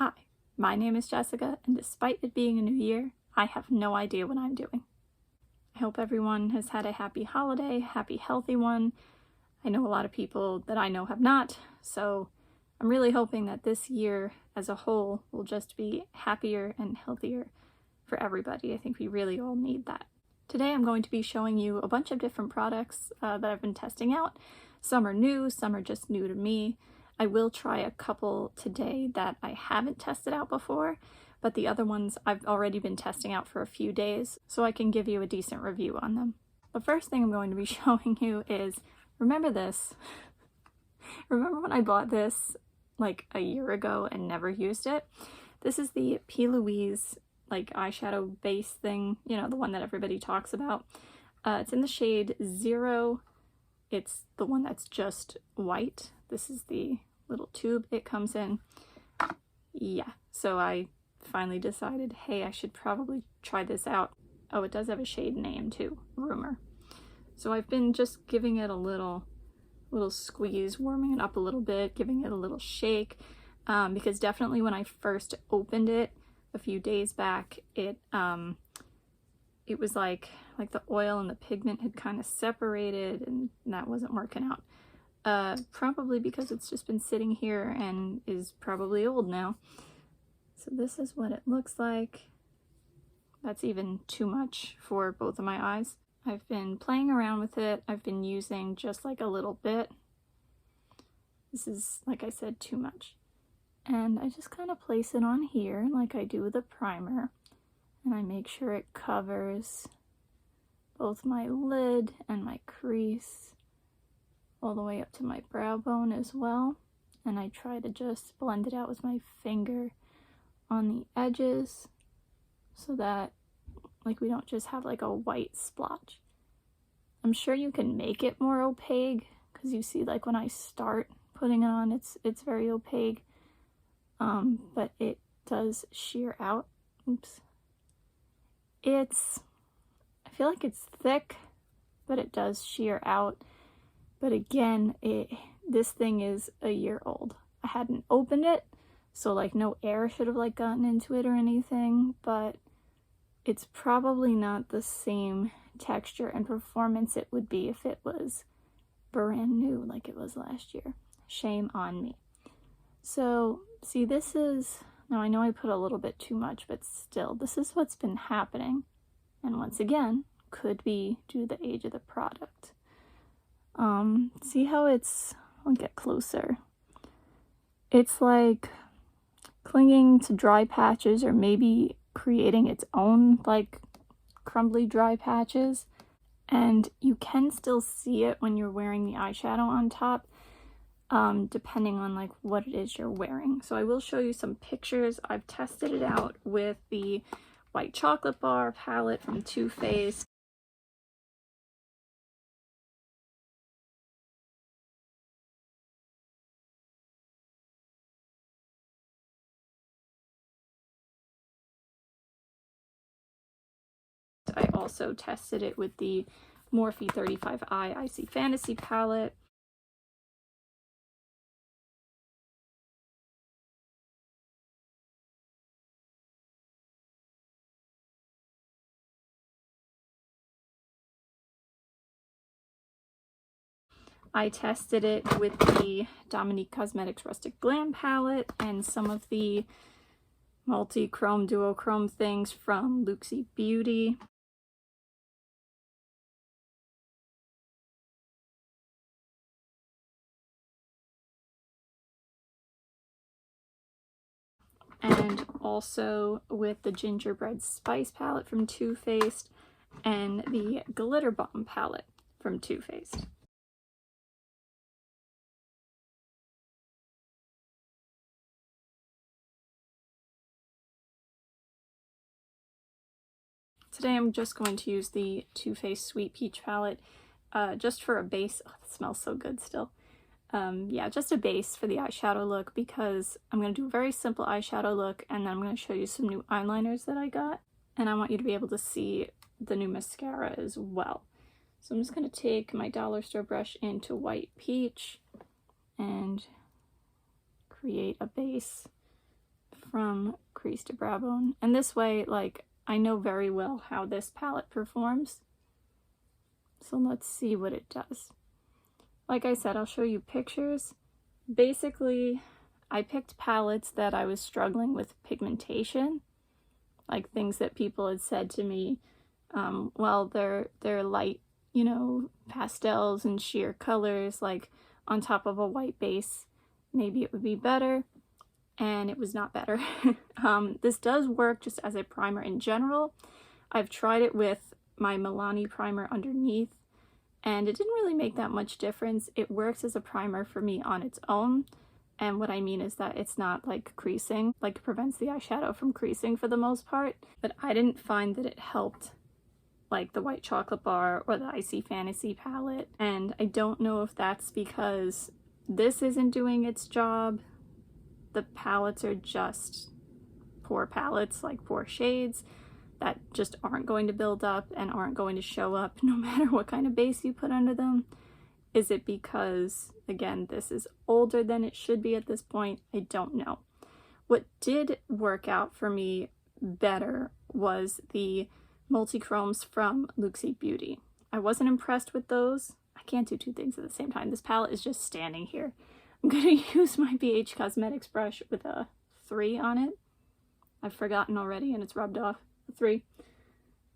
Hi, my name is Jessica, and despite it being a new year, I have no idea what I'm doing. I hope everyone has had a happy holiday, happy healthy one. I know a lot of people that I know have not, so I'm really hoping that this year as a whole will just be happier and healthier for everybody. I think we really all need that. Today I'm going to be showing you a bunch of different products that I've been testing out. Some are new, some are just new to me. I will try a couple today that I haven't tested out before, but the other ones I've already been testing out for a few days, so I can give you a decent review on them. The first thing I'm going to be showing you is, remember this? Remember when I bought this like a year ago and never used it? This is the P. Louise like eyeshadow base thing, you know, the one that everybody talks about. It's in the shade 0. It's the one that's just white. This is the little tube it comes in. Yeah, so I finally decided, hey, I should probably try this out. Oh, it does have a shade name too, Rumor. So I've been just giving it a little squeeze, warming it up a little bit, giving it a little shake, because definitely when I first opened it a few days back, it was like the oil and the pigment had kind of separated, and that wasn't working out. Probably because it's just been sitting here and is probably old now. So this is what it looks like. That's even too much for both of my eyes. I've been playing around with it. I've been using just like a little bit. This is, like I said, too much. And I just kind of place it on here like I do with a primer. And I make sure it covers both my lid and my crease, all the way up to my brow bone as well. And I try to just blend it out with my finger on the edges so that like we don't just have like a white splotch. I'm sure you can make it more opaque because you see like when I start putting it on, it's very opaque, but it does sheer out. Oops. I feel like it's thick, but it does sheer out. But again, this thing is a year old. I hadn't opened it, so like no air should have like gotten into it or anything, but it's probably not the same texture and performance it would be if it was brand new like it was last year. Shame on me. So see, this is, now I know I put a little bit too much, but still, this is what's been happening. And once again, could be due to the age of the product. See how I'll get closer. It's like clinging to dry patches, or maybe creating its own like crumbly dry patches. And you can still see it when you're wearing the eyeshadow on top, depending on like what it is you're wearing. So I will show you some pictures. I've tested it out with the White Chocolate Bar palette from Too Faced. I also tested it with the Morphe 35i Icy Fantasy palette. I tested it with the Dominique Cosmetics Rustic Glam palette and some of the multi-chrome, duochrome things from Luxie Beauty. And also with the Gingerbread Spice palette from Too Faced and the Glitter Bomb palette from Too Faced. Today I'm just going to use the Too Faced Sweet Peach palette just for a base. Oh, it smells so good still. Yeah, just a base for the eyeshadow look, because I'm going to do a very simple eyeshadow look, and then I'm going to show you some new eyeliners that I got, and I want you to be able to see the new mascara as well. So I'm just going to take my dollar store brush into White Peach and create a base from crease to brow bone. And this way, like, I know very well how this palette performs. So let's see what it does. Like I said, I'll show you pictures. Basically, I picked palettes that I was struggling with pigmentation, like things that people had said to me, well, they're light, you know, pastels and sheer colors, like on top of a white base, maybe it would be better, and it was not better. This does work just as a primer in general. I've tried it with my Milani primer underneath, and it didn't really make that much difference. It works as a primer for me on its own, and what I mean is that it's not like creasing, like it prevents the eyeshadow from creasing for the most part, but I didn't find that it helped like the White Chocolate Bar or the Icy Fantasy palette, and I don't know if that's because this isn't doing its job. The palettes are just poor palettes, like poor shades that just aren't going to build up and aren't going to show up no matter what kind of base you put under them. Is it because, again, this is older than it should be at this point? I don't know. What did work out for me better was the multi-chromes from Luxie Beauty. I wasn't impressed with those. I can't do two things at the same time. This palette is just standing here. I'm going to use my BH Cosmetics brush with a 3 on it. I've forgotten already and it's rubbed off. A 3.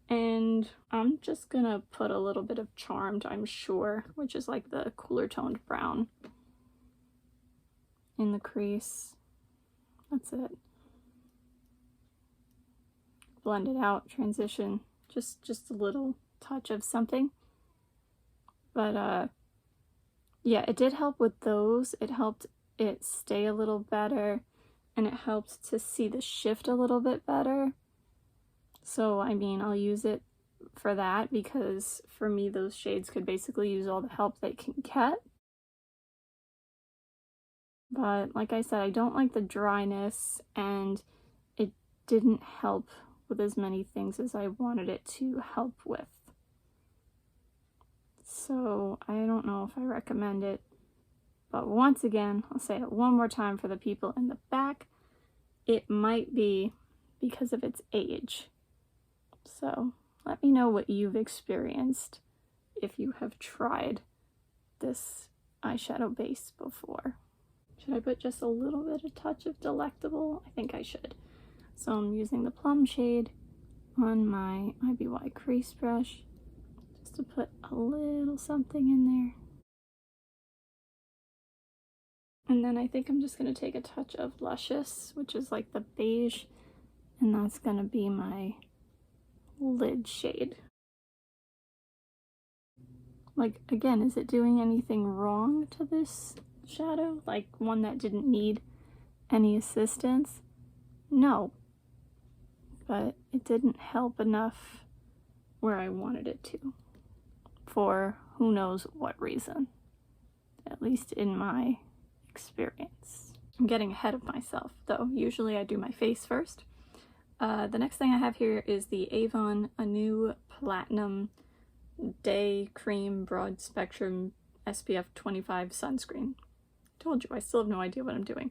And I'm just going to put a little bit of Charmed, I'm sure, which is like the cooler toned brown, in the crease. That's it. Blend it out, transition, just a little touch of something. But yeah, it did help with those. It helped it stay a little better, and it helped to see the shift a little bit better. So I mean, I'll use it for that, because for me those shades could basically use all the help they can get. But like I said, I don't like the dryness, and it didn't help with as many things as I wanted it to help with. So I don't know if I recommend it, but once again, I'll say it one more time for the people in the back, it might be because of its age. So let me know what you've experienced if you have tried this eyeshadow base before. Should I put just a little bit of touch of Delectable? I think I should. So I'm using the plum shade on my IBY crease brush just to put a little something in there. And then I think I'm just going to take a touch of Luscious, which is like the beige, and that's going to be my lid shade. Like, again, is it doing anything wrong to this shadow? Like one that didn't need any assistance? No. But it didn't help enough where I wanted it to, for who knows what reason, at least in my experience. I'm getting ahead of myself though. Usually I do my face first. The next thing I have here is the Avon Anew Platinum Day Cream Broad Spectrum SPF 25 Sunscreen. Told you, I still have no idea what I'm doing.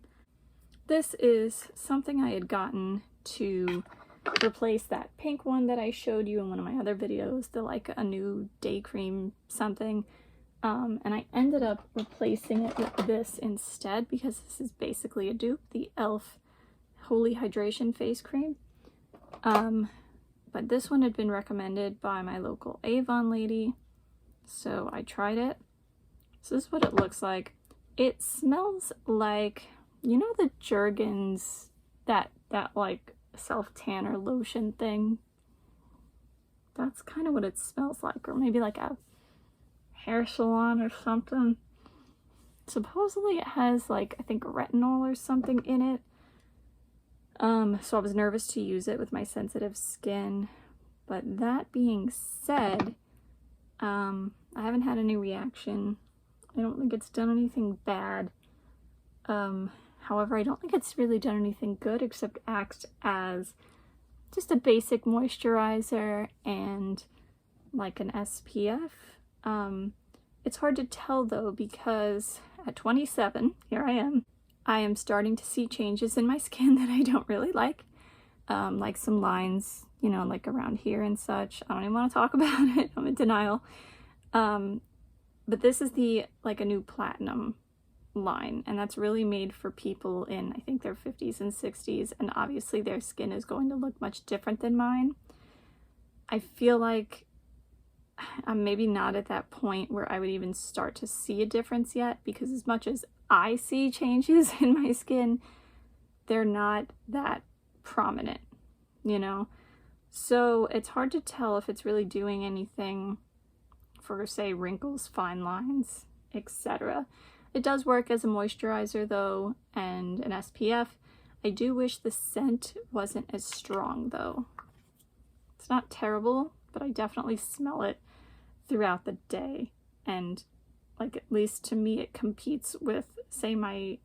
This is something I had gotten to replace that pink one that I showed you in one of my other videos, the like a new day cream something, and I ended up replacing it with this instead, because this is basically a dupe, the e.l.f. Holy Hydration Face Cream. But this one had been recommended by my local Avon lady, so I tried it. So this is what it looks like. It smells like, you know, the Jergens, that like self-tanner lotion thing? That's kind of what it smells like, or maybe like a hair salon or something. Supposedly it has like, I think, retinol or something in it. So I was nervous to use it with my sensitive skin, but that being said, I haven't had any reaction. I don't think it's done anything bad. However, I don't think it's really done anything good except act as just a basic moisturizer and like an SPF. It's hard to tell though, because at 27, here I am, I am starting to see changes in my skin that I don't really like some lines, you know, like around here and such. I don't even want to talk about it. I'm in denial. But this is the Anew Platinum line, and that's really made for people in, I think, their 50s and 60s, and obviously their skin is going to look much different than mine. I feel like I'm maybe not at that point where I would even start to see a difference yet, because as much as I see changes in my skin, they're not that prominent, you know? So it's hard to tell if it's really doing anything for, say, wrinkles, fine lines, etc. It does work as a moisturizer though, and an SPF. I do wish the scent wasn't as strong though. It's not terrible, but I definitely smell it throughout the day, and like, at least to me, it competes with, say, my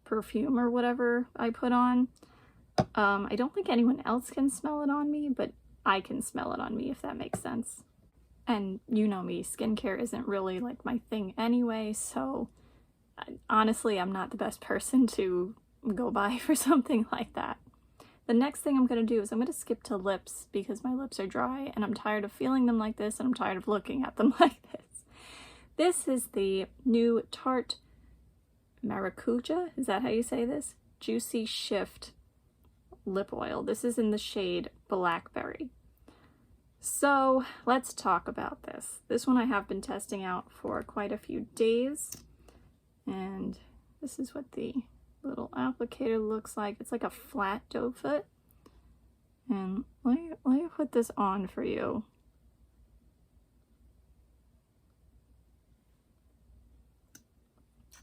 perfume or whatever I put on. I don't think anyone else can smell it on me, but I can smell it on me, if that makes sense. And you know me, skincare isn't really like my thing anyway, so honestly, I'm not the best person to go by for something like that. The next thing I'm going to do is I'm going to skip to lips, because my lips are dry and I'm tired of feeling them like this, and I'm tired of looking at them like this. This is the new Tarte Maracuja, is that how you say this? Juicy Shift lip oil. This is in the shade Blackberry. So let's talk about this. This one I have been testing out for quite a few days, and this is what the little applicator looks like. It's like a flat doe foot, and let me put this on for you.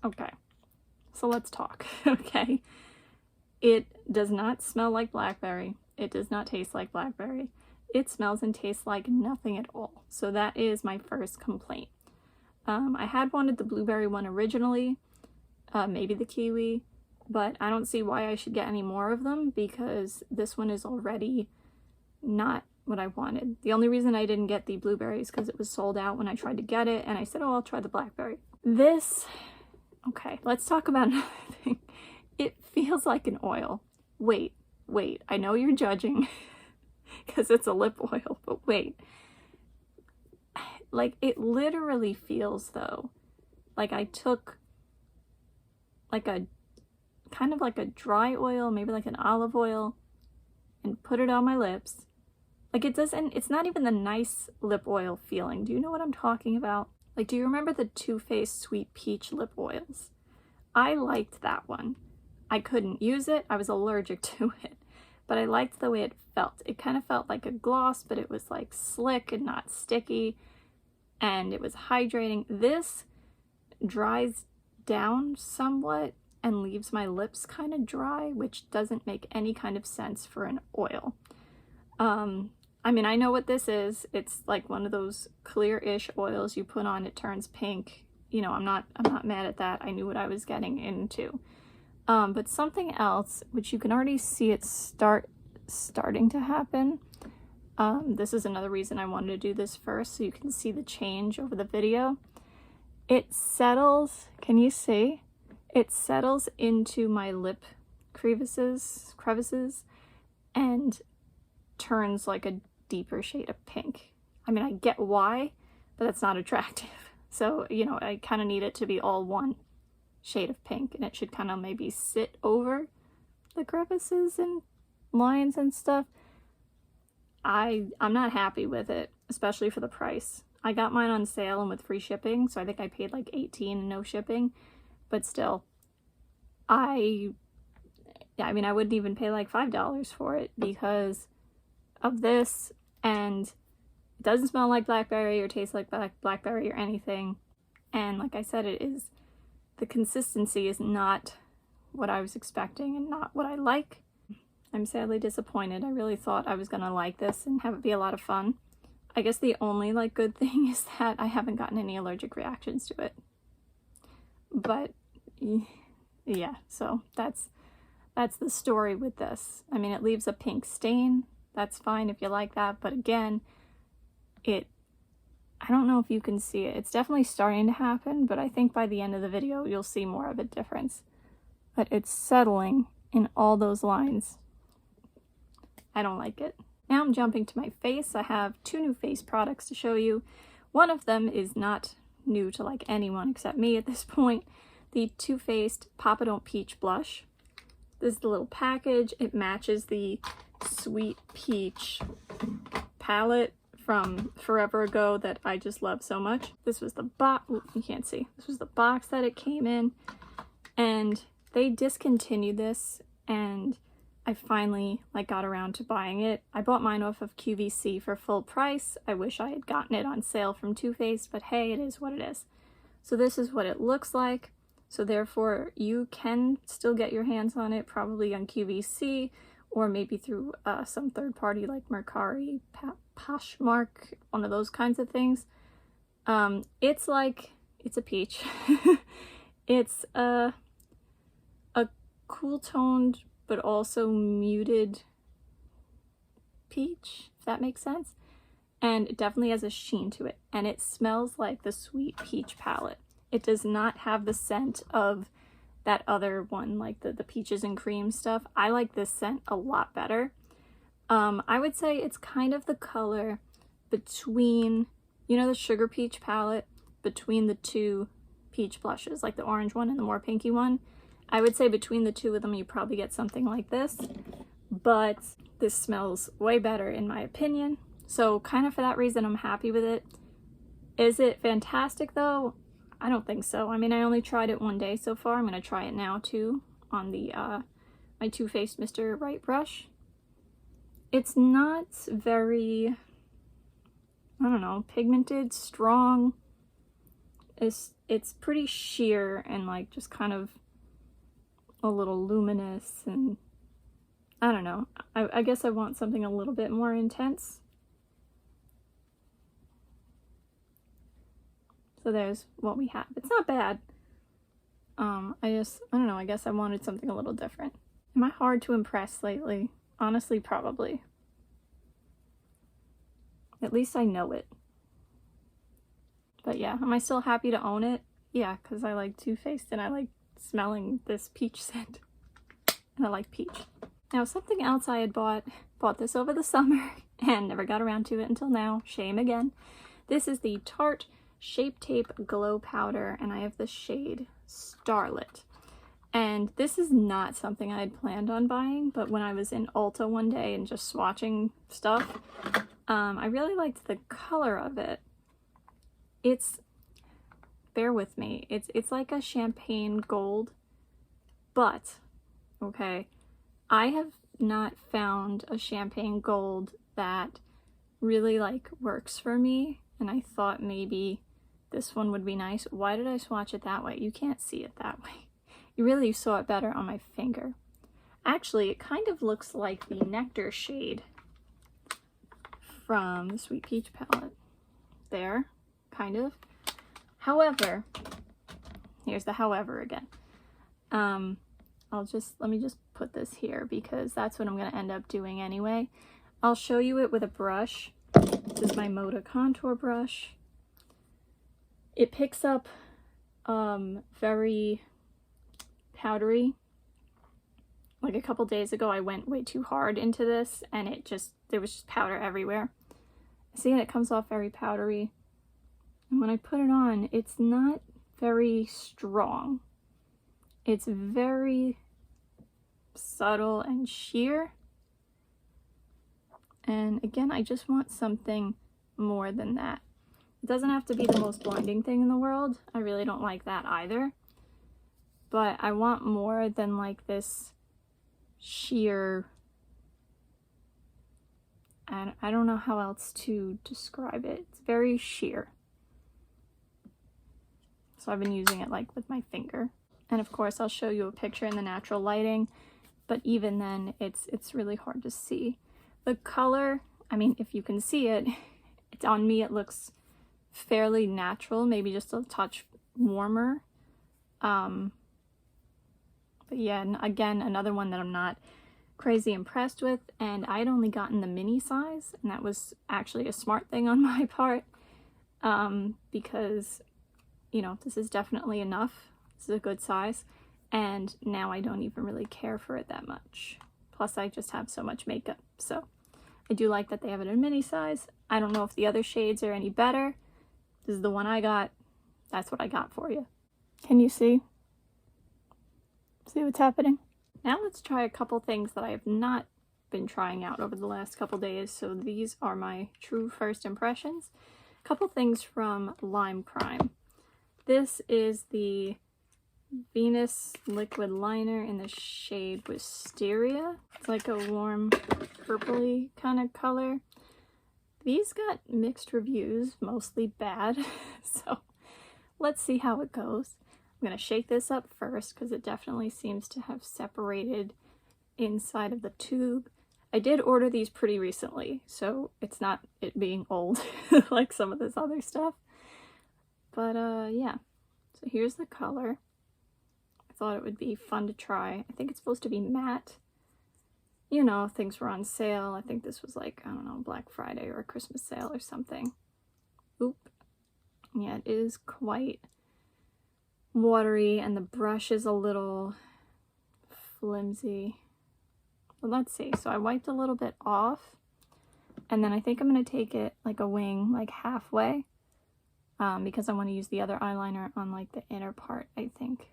Okay, so let's talk. Okay, it does not smell like blackberry. It does not taste like blackberry. It smells and tastes like nothing at all. So that is my first complaint. I had wanted the blueberry one originally, maybe the kiwi, but I don't see why I should get any more of them, because this one is already not what I wanted. The only reason I didn't get the blueberry is because it was sold out when I tried to get it, and I said, oh, I'll try the blackberry. This, okay, let's talk about another thing. It feels like an oil. Wait, I know you're judging because it's a lip oil, but wait. Like, it literally feels though like I took like a kind of like a dry oil, maybe like an olive oil, and put it on my lips. Like, it doesn't, it's not even the nice lip oil feeling. Do you know what I'm talking about? Like, do you remember the Too Faced Sweet Peach lip oils? I liked that one. I couldn't use it. I was allergic to it, but I liked the way it felt. It kind of felt like a gloss, but it was like slick and not sticky, and it was hydrating. This dries down somewhat and leaves my lips kind of dry, which doesn't make any kind of sense for an oil. I mean, I know what this is. It's like one of those clear-ish oils you put on, it turns pink. You know, I'm not mad at that. I knew what I was getting into. But something else, which you can already see it starting to happen. This is another reason I wanted to do this first, so you can see the change over the video. It settles, can you see? It settles into my lip crevices, and turns like a deeper shade of pink. I mean, I get why, but that's not attractive. So, you know, I kind of need it to be all one shade of pink, and it should kind of maybe sit over the crevices and lines and stuff. I'm not happy with it, especially for the price. I got mine on sale and with free shipping, so I think I paid like $18 and no shipping, but still, I mean, I wouldn't even pay like $5 for it because of this, and it doesn't smell like blackberry or taste like blackberry or anything. And like I said, the consistency is not what I was expecting and not what I like. I'm sadly disappointed. I really thought I was gonna like this and have it be a lot of fun. I guess the only like good thing is that I haven't gotten any allergic reactions to it. But yeah, so that's the story with this. I mean, it leaves a pink stain. That's fine if you like that, but again, I don't know if you can see it. It's definitely starting to happen, but I think by the end of the video, you'll see more of a difference. but it's settling in all those lines. I don't like it. Now I'm jumping to my face. I have 2 new face products to show you. One of them is not new to like anyone except me at this point. The Too Faced Papa Don't Peach Blush. This is the little package. It matches the Sweet Peach palette from forever ago that I just love so much. This was the box, you can't see. This was the box that it came in, and they discontinued this, and I finally got around to buying it. I bought mine off of QVC for full price. I wish I had gotten it on sale from Too Faced, but hey, it is what it is. So this is what it looks like. So therefore, you can still get your hands on it, probably on QVC, or maybe through some third party like Mercari, Poshmark, one of those kinds of things. It's a peach. It's a cool toned but also muted peach, if that makes sense. And it definitely has a sheen to it, and it smells like the Sweet Peach palette. It does not have the scent of that other one, like the peaches and cream stuff. I like this scent a lot better. I would say it's kind of the color between, you know, the Sugar Peach palette, between the 2 peach blushes, like the orange one and the more pinky one. I would say between the 2 of them, you probably get something like this, but this smells way better in my opinion. So kind of for that reason, I'm happy with it. Is it fantastic though? I don't think so. I mean, I only tried it one day so far. I'm going to try it now too on the my Too Faced Mr. Right brush. It's not very, I don't know, pigmented, strong. It's pretty sheer and like just kind of a little luminous, and I don't know. I guess I want something a little bit more intense. So there's what we have. It's not bad. I don't know, I guess I wanted something a little different. Am I hard to impress lately? Honestly, probably. At least I know it. But yeah, am I still happy to own it? Yeah, because I like Too Faced and I like smelling this peach scent. And I like peach. Now, something else I had bought this over the summer and never got around to it until now. Shame again. This is the Tarte Shape Tape Glow Powder, and I have the shade Starlit. And this is not something I had planned on buying, but when I was in Ulta one day and just swatching stuff, I really liked the color of it. Bear with me, it's like a champagne gold, but, okay, I have not found a champagne gold that really works for me, and I thought maybe this one would be nice. Why did I swatch it that way? You can't see it that way. You really saw it better on my finger. Actually, it kind of looks like the Nectar shade from the Sweet Peach palette. There, kind of. However, here's the however again. Let me just put this here because that's what I'm going to end up doing anyway. I'll show you it with a brush. This is my Moda contour brush. It picks up very powdery. Like a couple days ago, I went way too hard into this and there was just powder everywhere. See, and it comes off very powdery. And when I put it on, it's not very strong. It's very subtle and sheer. And again, I just want something more than that. It doesn't have to be the most blinding thing in the world. I really don't like that either. But I want more than like this sheer, and I don't know how else to describe it. It's very sheer. So I've been using it like with my finger. And of course I'll show you a picture in the natural lighting, but even then it's really hard to see. The color, I mean, if you can see it, it's on me, it looks fairly natural, maybe just a touch warmer. But yeah, and again, another one that I'm not crazy impressed with, and I'd only gotten the mini size, and that was actually a smart thing on my part, because, you know, this is definitely enough. This is a good size. and now I don't even really care for it that much. Plus I just have so much makeup, so I do like that they have it in mini size. I don't know if the other shades are any better. This is the one I got. That's what I got for you. Can you see? See what's happening? Now let's try a couple things that I have not been trying out over the last couple days. So these are my true first impressions. A couple things from Lime Crime. This is the Venus liquid liner in the shade Wisteria. It's like a warm purpley kind of color. These got mixed reviews, mostly bad, so let's see how it goes. I'm going to shake this up first because it definitely seems to have separated inside of the tube. I did order these pretty recently, so it's not it being old like some of this other stuff. But yeah, so here's the color. I thought it would be fun to try. I think it's supposed to be matte. You know, things were on sale. I think this was like, I don't know, Black Friday or a Christmas sale or something. Oop. Yeah, it is quite watery and the brush is a little flimsy. But let's see. So I wiped a little bit off and then I think I'm going to take it like a wing, like halfway, because I want to use the other eyeliner on like the inner part, I think.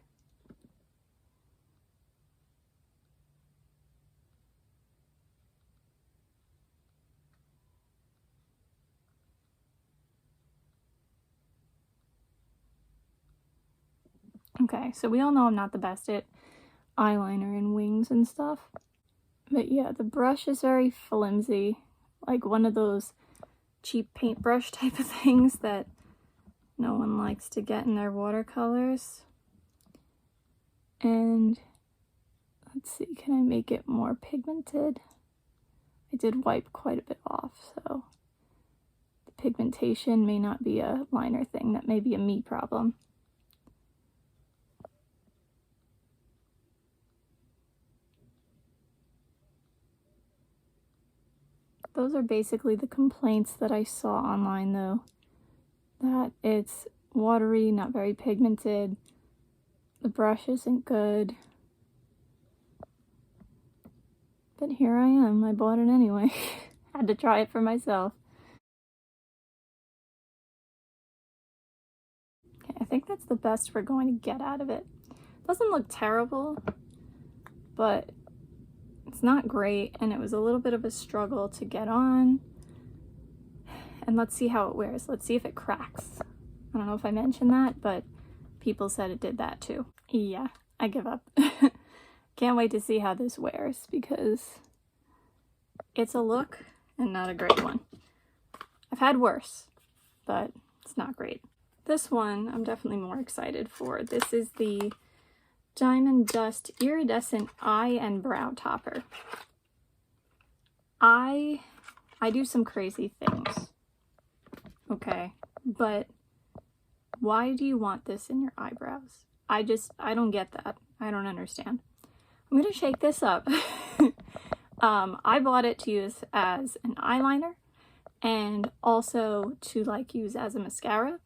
Okay, so we all know I'm not the best at eyeliner and wings and stuff. But yeah, the brush is very flimsy. Like one of those cheap paintbrush type of things that no one likes to get in their watercolors. And let's see, can I make it more pigmented? I did wipe quite a bit off, so the pigmentation may not be a liner thing. That may be a me problem. Those are basically the complaints that I saw online though. That it's watery, not very pigmented, the brush isn't good. But here I am, I bought it anyway. Had to try it for myself. Okay, I think that's the best we're going to get out of it. Doesn't look terrible, but it's not great, and it was a little bit of a struggle to get on. And let's see how it wears. Let's see if it cracks. I don't know if I mentioned that, but people said it did that too. Yeah, I give up. Can't wait to see how this wears because it's a look and not a great one. I've had worse, but it's not great. This one I'm definitely more excited for. This is the Diamond Dust Iridescent Eye and Brow Topper. I do some crazy things, okay? But why do you want this in your eyebrows? I don't get that. I don't understand. I'm gonna shake this up. I bought it to use as an eyeliner and also to like use as a mascara.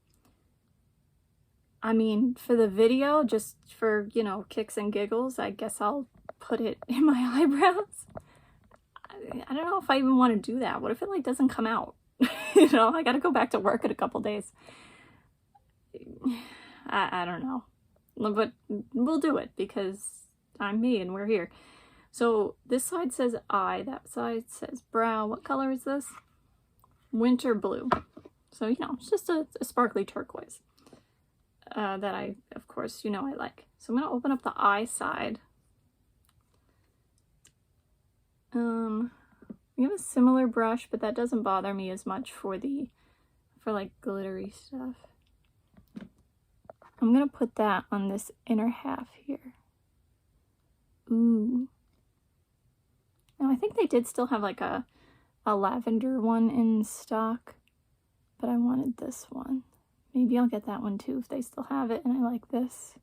I mean, for the video, just for, you know, kicks and giggles, I guess I'll put it in my eyebrows. I don't know if I even want to do that. What if it like doesn't come out? You know, I gotta go back to work in a couple days. I don't know. But we'll do it because I'm me and we're here. So this side says eye, that side says brow. What color is this? Winter blue. So, you know, it's just a sparkly turquoise. That I, of course, you know I like. So I'm going to open up the eye side. We have a similar brush, but that doesn't bother me as much for like glittery stuff. I'm going to put that on this inner half here. Ooh. Now I think they did still have like a lavender one in stock, but I wanted this one. Maybe I'll get that one too if they still have it and I like this.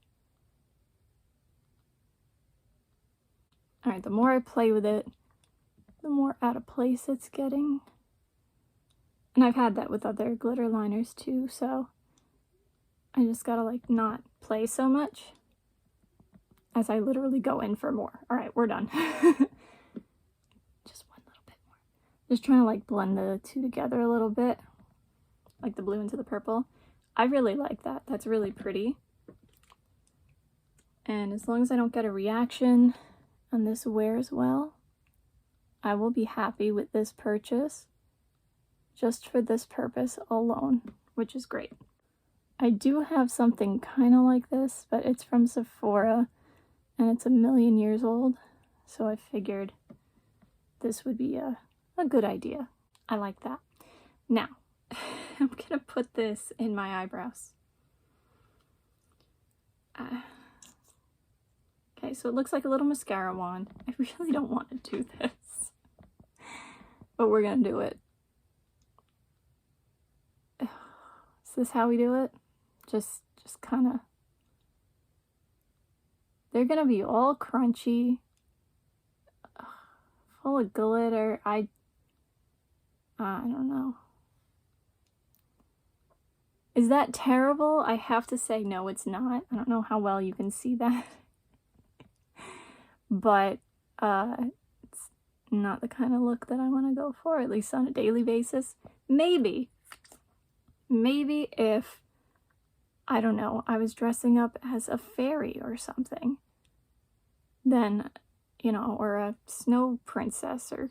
Alright, the more I play with it, the more out of place it's getting. And I've had that with other glitter liners too, so I just gotta like not play so much. as I literally go in for more. All right, we're done. Just one little bit more. Just trying to like blend the two together a little bit, like the blue into the purple. I really like that. That's really pretty. And as long as I don't get a reaction and this wears well, I will be happy with this purchase just for this purpose alone, which is great. I do have something kind of like this, but it's from Sephora and it's 1,000,000 years old, so I figured this would be a good idea. I like that. Now, I'm gonna put this in my eyebrows. Okay, so it looks like a little mascara wand. I really don't want to do this, but we're gonna do it. Is this how we do it? Just kind of. They're gonna be all crunchy, full of glitter. I don't know. Is that terrible? I have to say no, it's not. I don't know how well you can see that. But it's not the kind of look that I want to go for, at least on a daily basis. Maybe if, I don't know, I was dressing up as a fairy or something, then, you know, or a snow princess or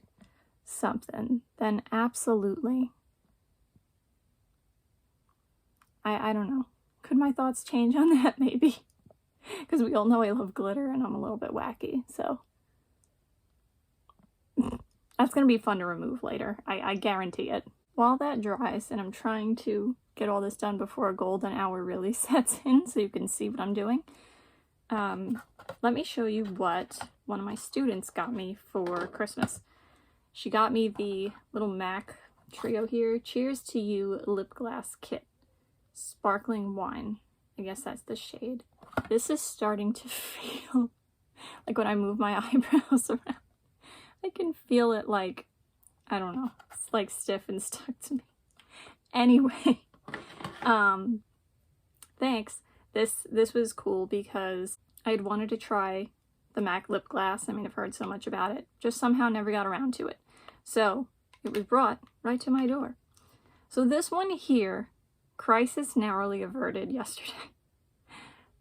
something, then absolutely. I don't know. Could my thoughts change on that? Maybe. Because we all know I love glitter and I'm a little bit wacky, so. That's going to be fun to remove later. I guarantee it. While that dries, and I'm trying to get all this done before a golden hour really sets in so you can see what I'm doing, let me show you what one of my students got me for Christmas. She got me the little MAC trio here. Cheers to You Lipglass Kit. Sparkling Wine. I guess that's the shade. This is starting to feel like when I move my eyebrows around, I can feel it like, I don't know, it's like stiff and stuck to me. Anyway, thanks. This was cool because I had wanted to try the MAC lip gloss. I mean, I've heard so much about it, just somehow never got around to it. So it was brought right to my door. So this one here, crisis narrowly averted yesterday.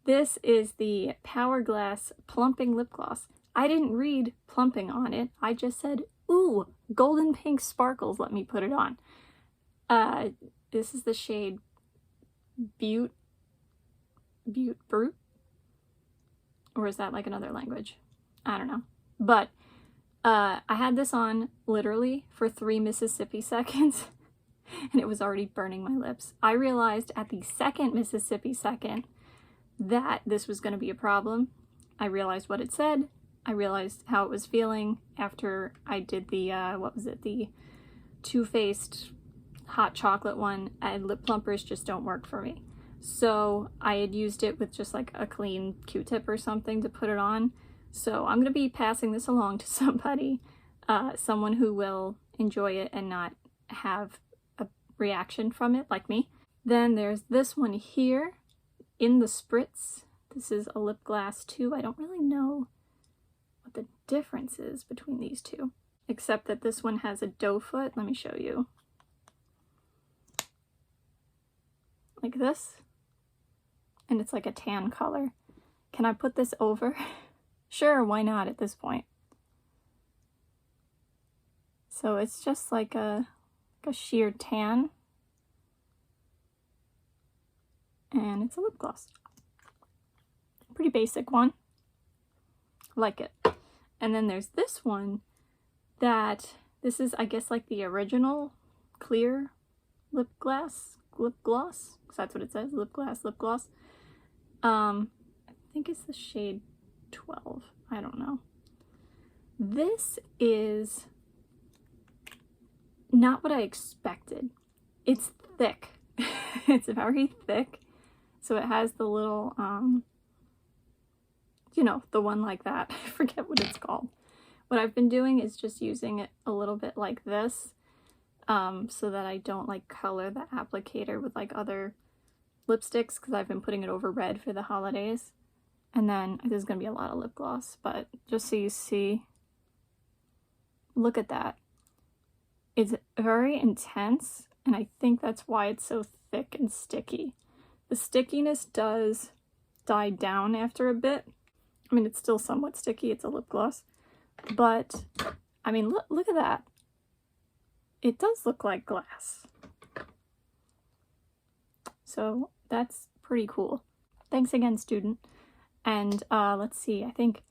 This is the Hourglass Plumping Lip Gloss. I didn't read plumping on it. I just said, ooh, golden pink sparkles, let me put it on. This is the shade Butte Brute? Or is that like another language? I don't know. But I had this on literally for 3 Mississippi seconds and it was already burning my lips. I realized at the 2nd Mississippi second that this was going to be a problem. I realized what it said. I realized how it was feeling after I did the, the Too Faced hot chocolate one, and lip plumpers just don't work for me. So I had used it with just like a clean Q-tip or something to put it on. So I'm going to be passing this along to somebody, someone who will enjoy it and not have a reaction from it like me. Then there's this one here in the spritz. This is a lip gloss too. I don't really know what the difference is between these two, except that this one has a doe foot. Let me show you. Like this. And it's like a tan color. Can I put this over? Sure, why not at this point? So it's just like a sheer tan. And it's a lip gloss. Pretty basic one. Like it. And then there's this one that, this is I guess like the original clear lip gloss, because that's what it says, lip gloss. I think it's the shade 12. I don't know. This is not what I expected. It's thick. It's very thick. So it has the little, you know, the one like that. I forget what it's called. What I've been doing is just using it a little bit like this, so that I don't like color the applicator with like other lipsticks, because I've been putting it over red for the holidays. And then there's going to be a lot of lip gloss, but just so you see, look at that. It's very intense, and I think that's why it's so thick and sticky. The stickiness does die down after a bit. I mean, it's still somewhat sticky, it's a lip gloss, but I mean, look at that. It does look like glass. So that's pretty cool. Thanks again, student. And let's see, I think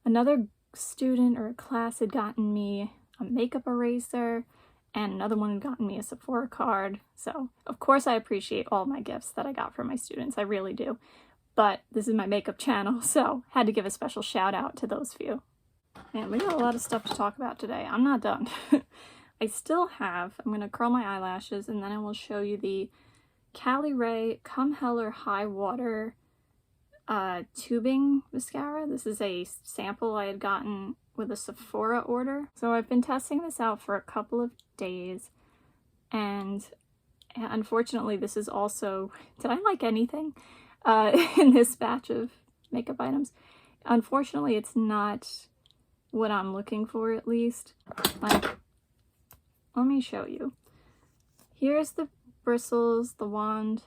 another student or a class had gotten me a makeup eraser, and another one had gotten me a Sephora card. So of course I appreciate all my gifts that I got from my students, I really do. But this is my makeup channel, so had to give a special shout out to those few. Man, we got a lot of stuff to talk about today. I'm not done. I still have, I'm going to curl my eyelashes, and then I will show you the Caliray Come Hell or High Water tubing mascara. This is a sample I had gotten with a Sephora order. So I've been testing this out for a couple of days, and unfortunately this is also, did I like anything in this batch of makeup items? Unfortunately it's not what I'm looking for, at least. Like, let me show you. Here's the bristles, the wand,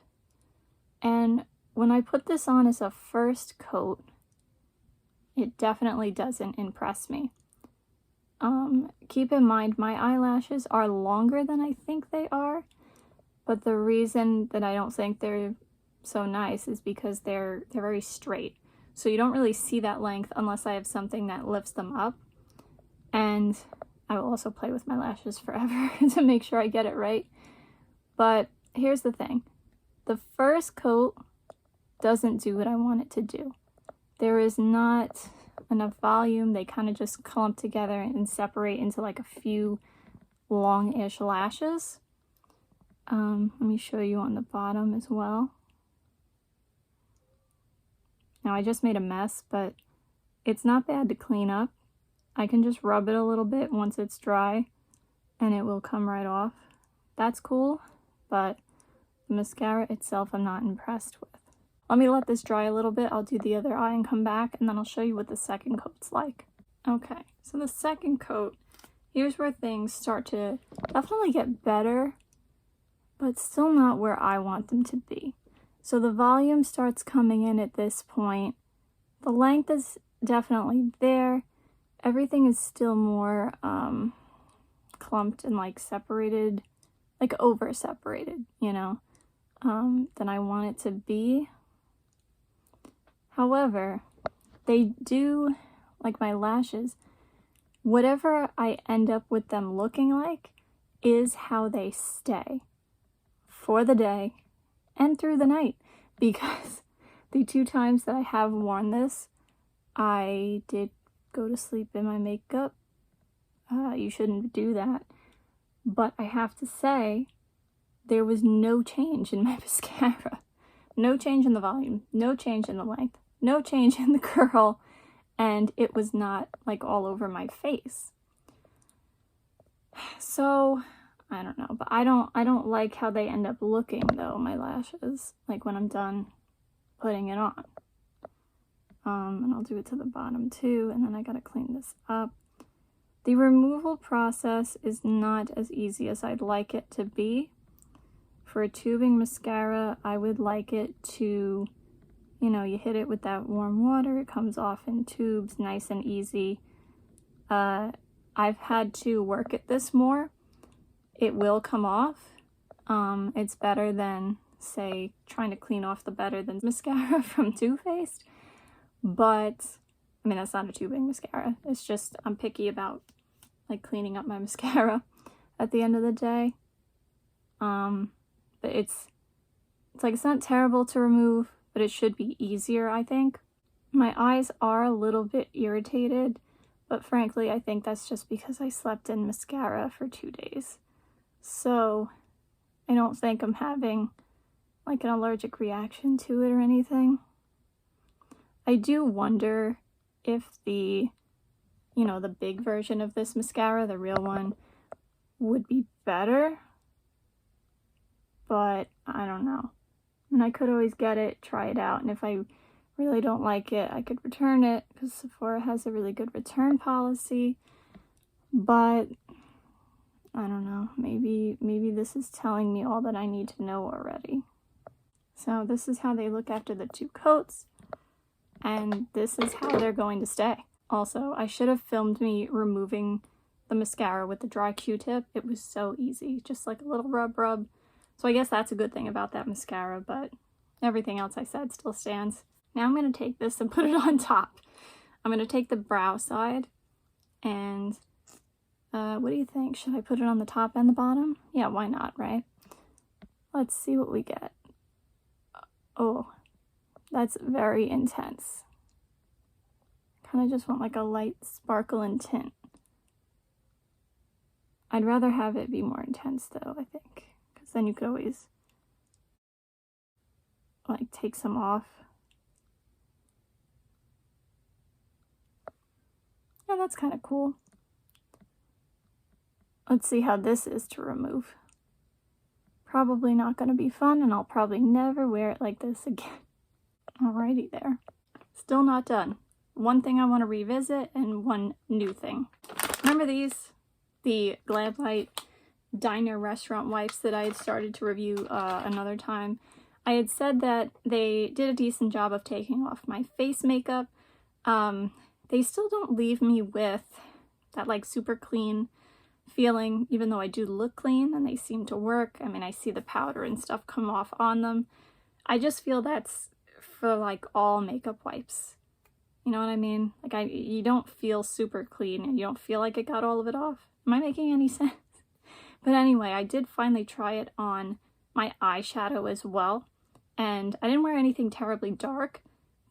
and when I put this on as a first coat, it definitely doesn't impress me. Keep in mind, my eyelashes are longer than I think they are, but the reason that I don't think they're so nice is because they're very straight. So you don't really see that length unless I have something that lifts them up. And I will also play with my lashes forever to make sure I get it right. But here's the thing. The first coat doesn't do what I want it to do. There is not enough volume. They kind of just clump together and separate into like a few long-ish lashes. Let me show you on the bottom as well. Now I just made a mess, but it's not bad to clean up. I can just rub it a little bit once it's dry and it will come right off. That's cool, but the mascara itself I'm not impressed with. Let me let this dry a little bit. I'll do the other eye and come back, and then I'll show you what the second coat's like. Okay, so the second coat, here's where things start to definitely get better, but still not where I want them to be. So the volume starts coming in at this point. The length is definitely there. Everything is still more clumped and like separated, like over separated, you know, than I want it to be. However, they do, like my lashes, whatever I end up with them looking like is how they stay for the day and through the night, because the 2 times that I have worn this, I did go to sleep in my makeup. You shouldn't do that. But I have to say, there was no change in my mascara. No change in the volume, no change in the length, no change in the curl, and it was not like all over my face. So I don't know, but I don't like how they end up looking though, my lashes, like when I'm done putting it on. And I'll do it to the bottom too, and then I gotta clean this up. The removal process is not as easy as I'd like it to be. For a tubing mascara, I would like it to, you know, you hit it with that warm water, it comes off in tubes, nice and easy. I've had to work at this more. It will come off. It's better than, say, trying to clean off the Better Than mascara from Too Faced. But, I mean, that's not a tubing mascara. It's just, I'm picky about, like, cleaning up my mascara at the end of the day. But it's like, it's not terrible to remove, but it should be easier, I think. My eyes are a little bit irritated, but frankly, I think that's just because I slept in mascara for 2 days. So, I don't think I'm having, like, an allergic reaction to it or anything. I do wonder if the, you know, the big version of this mascara, the real one, would be better. But I don't know. And I could always get it, try it out, and if I really don't like it, I could return it because Sephora has a really good return policy. But I don't know, maybe this is telling me all that I need to know already. So this is how they look after the 2 coats, and this is how they're going to stay. Also, I should have filmed me removing the mascara with the dry Q-tip. It was so easy, just like a little rub. So I guess that's a good thing about that mascara, but everything else I said still stands. Now I'm going to take this and put it on top. I'm going to take the brow side, and what do you think? Should I put it on the top and the bottom? Yeah, why not, right? Let's see what we get. Oh, that's very intense. Kind of just want like a light sparkle and tint. I'd rather have it be more intense though, I think, because then you could always like take some off. Yeah, that's kind of cool. Let's see how this is to remove. Probably not going to be fun, and I'll probably never wear it like this again. Alrighty there. Still not done. One thing I want to revisit and one new thing. Remember these? The Glamlite diner restaurant wipes that I had started to review another time. I had said that they did a decent job of taking off my face makeup. They still don't leave me with that like super clean feeling, even though I do look clean and they seem to work. I mean, I see the powder and stuff come off on them. I just feel that's for like all makeup wipes. You know what I mean? Like you don't feel super clean and you don't feel like it got all of it off. Am I making any sense? But anyway, I did finally try it on my eyeshadow as well. And I didn't wear anything terribly dark,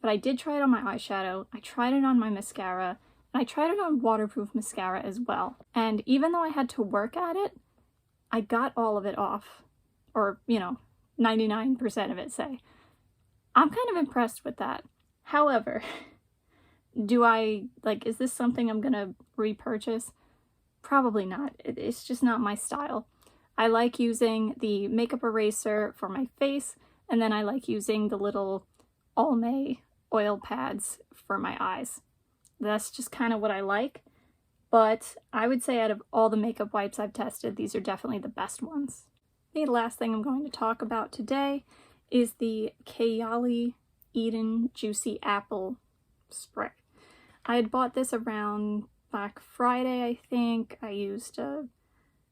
but I did try it on my eyeshadow. I tried it on my mascara. And I tried it on waterproof mascara as well. And even though I had to work at it, I got all of it off. Or, 99% of it, say. I'm kind of impressed with that. However, is this something I'm gonna repurchase? Probably not. It's just not my style. I like using the makeup eraser for my face, and then I like using the little Almay oil pads for my eyes. That's just kind of what I like, but I would say out of all the makeup wipes I've tested, these are definitely the best ones. The last thing I'm going to talk about today is the Kayali Eden Juicy Apple Spray. I had bought this around Black Friday, I think. I used a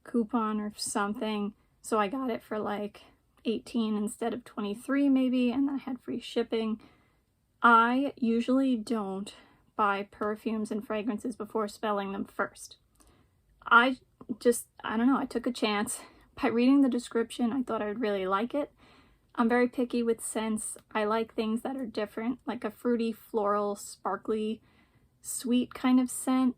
coupon or something, so I got it for like 18 instead of 23 maybe, and I had free shipping. I usually don't buy perfumes and fragrances before smelling them first. I don't know, I took a chance. By reading the description, I thought I would really like it. I'm very picky with scents. I like things that are different, like a fruity, floral, sparkly, sweet kind of scent.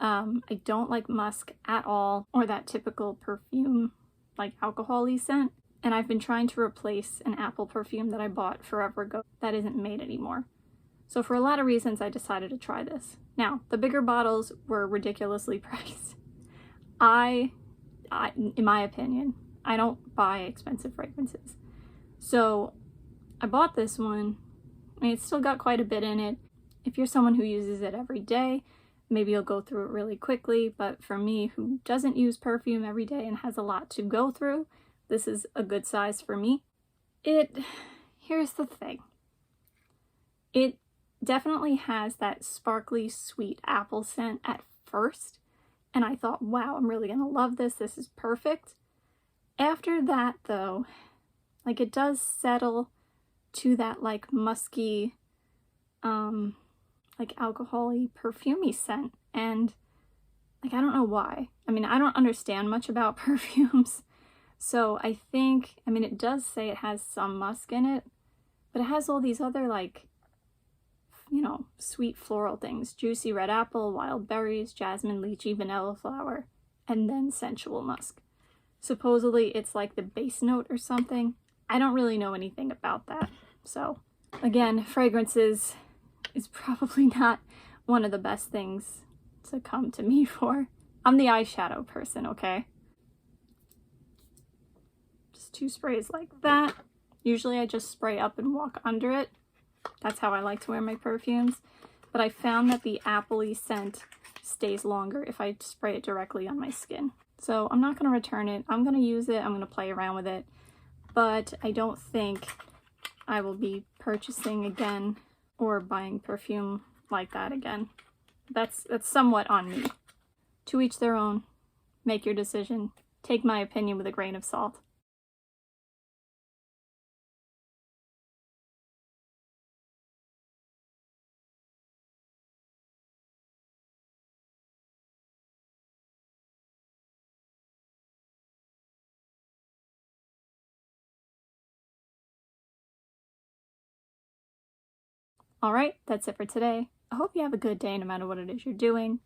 I don't like musk at all, or that typical perfume, like alcohol-y scent. And I've been trying to replace an apple perfume that I bought forever ago that isn't made anymore. So for a lot of reasons, I decided to try this. Now, the bigger bottles were ridiculously priced. I, in my opinion, I don't buy expensive fragrances. So I bought this one. I mean, it's still got quite a bit in it. If you're someone who uses it every day, maybe you'll go through it really quickly. But for me, who doesn't use perfume every day and has a lot to go through, this is a good size for me. Here's the thing. It definitely has that sparkly, sweet apple scent at first. And I thought, wow, I'm really gonna love this. This is perfect. After that, though, like it does settle to that like musky, like alcohol-y, perfumey scent. And like, I don't know why. I mean, I don't understand much about perfumes. So I think, I mean, it does say it has some musk in it, but it has all these other like, sweet floral things. Juicy red apple, wild berries, jasmine, lychee, vanilla flower, and then sensual musk. Supposedly it's like the base note or something. I don't really know anything about that. So again, fragrances is probably not one of the best things to come to me for. I'm the eyeshadow person, okay? Just 2 sprays like that. Usually I just spray up and walk under it. That's how I like to wear my perfumes. But I found that the appley scent stays longer if I spray it directly on my skin. So I'm not going to return it. I'm going to use it. I'm going to play around with it. But I don't think I will be purchasing again or buying perfume like that again. That's somewhat on me. To each their own. Make your decision. Take my opinion with a grain of salt. Alright, that's it for today. I hope you have a good day no matter what it is you're doing.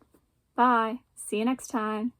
Bye. See you next time.